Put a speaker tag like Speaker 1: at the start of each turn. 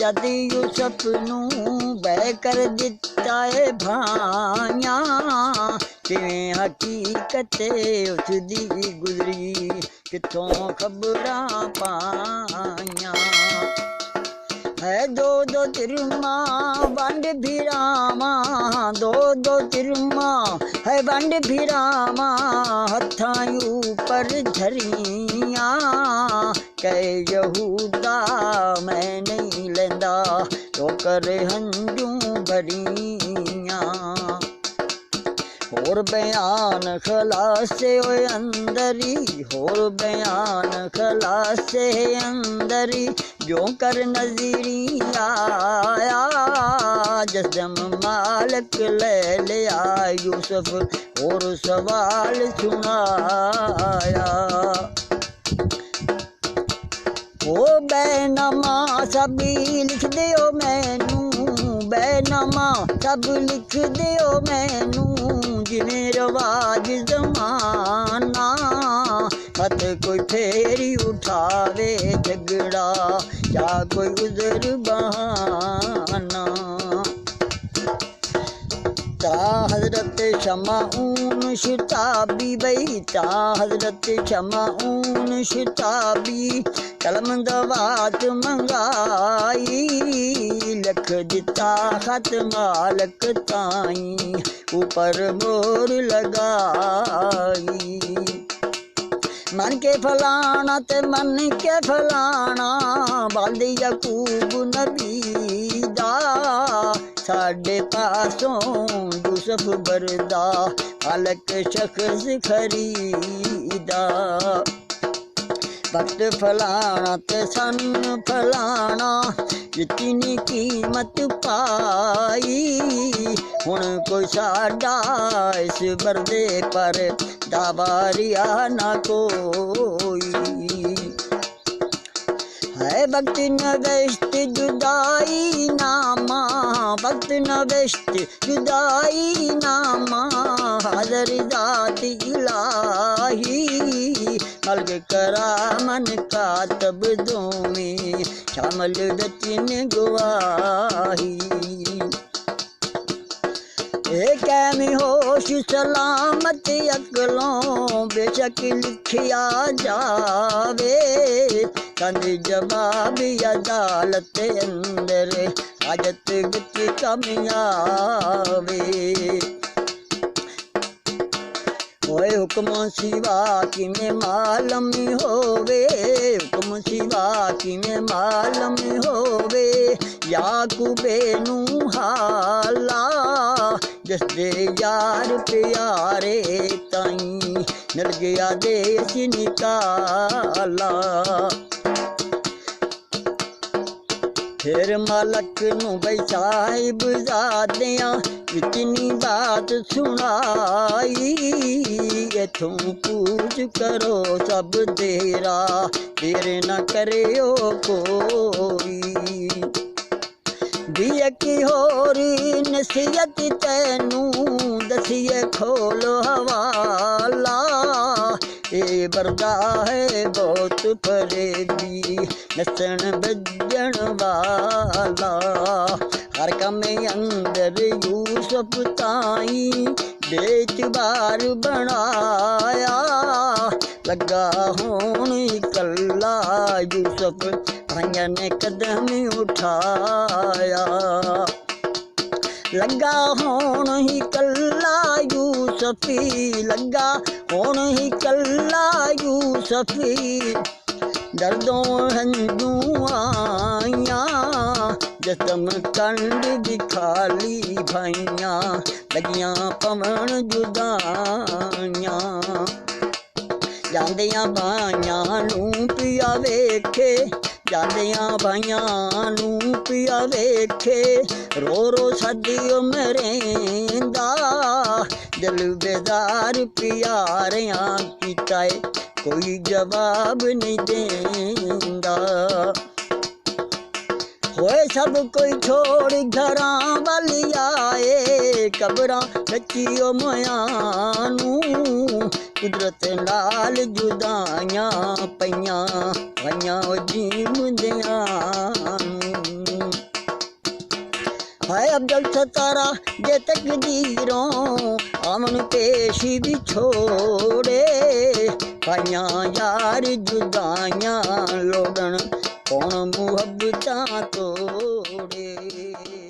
Speaker 1: जद यूसुफ नूं बै कर दिता है भाइयां किवें हकीकत उसदी गुजरी किथों खबरां पाइयां है दो दो तिरमा वंड भिरावां दो दो तिरमा है वंड भिरावां हथां ऊपर धरियां कै यहूदा मैं नहीं लेंदा तो कर हंजू भरियां होर बयान खलासे ओए अंदरी होर बयान खलासे अंदरी जो कर नजीरी आया जसम मालिक ले लिया यूसुफ और सवाल सुनाया ओ बैनामा सब लिख दियो मैनू बैनामा सब लिख दियो मैनू जिवें रवाज जमाना मत कोई फेरी उठावे झगड़ा या कोई उजर बहाना ता हजरत शमाऊन शिताबी बई ता हजरत शमाऊन शिताबी कलम दवात मंगाई लख दिता खत मालक ताई ऊपर मोर लगाई मन के फलाना ते मन के फलाना बाल यकूब नबी दा साढ़े पासों यूसुफ बरदा अलग शख्स खरीदा वक्त फलाना ते सन फलाना इतनी कीमत पाई हुण कोई साडा इस बरदे पर दावारिया ना कोई है वक्त नवेश्त जुदाई नामा वक्त नवेश्त जुदाई नामा हाजर जात इलाही मलक करा मन कातब दोवें शामल दचिन गवाही कैम होश सलामत अकलों बेशक लिखिया जावे कंद जवाब अदालत अंदर हाजत विच कमियावे ओए हुक्म सिवा किवें मालम होवे हुक्म सिवा किवें मालम होवे याकूबे नूं हाला जिसदे यार प्यारे ताई मिल गया देश निकाला फिर मालक नूं बई साहिब ज़ादियां इतनी बात सुनाई इथों पूछ करो सब तेरा फिर न करियो कोई दिए की होर नसीहत तैनू दसिए खोलो हवाला ये बरदा है बहुत फरेबी नसन बजन वाला हर कम अंदर यूसुफ ताई बेतबार बनाया लगा होन कल्ला यूसुफ भाइया ने कदम उठाया लगा होन ही कल्ला यूसुफी लगा होन ही कल्ला यूसुफी दर्दों हंजू आइया जसम कंड दिखाली भाइया लगियां पवन जुदाइया जांदियां भाइयां नूं पिया वेखे जांदियां भाइयां नूं पिया वेखे रो रो सदियो मरेंदा दिल बेदार प्यारियां कीता कोई जवाब नहीं देंदा होए सब कोई छोड़ घरां वाली आए कबरां नचियो मोयानू कुदरत नाल जुदाइयां पईयां वइयां जींदियां नूं। अफजल सतारा जे तकदीरों अमन पेशी भी छोड़े पाइयां यार जुदाइयां लोड़न कौन मुहब्बतां तोड़े।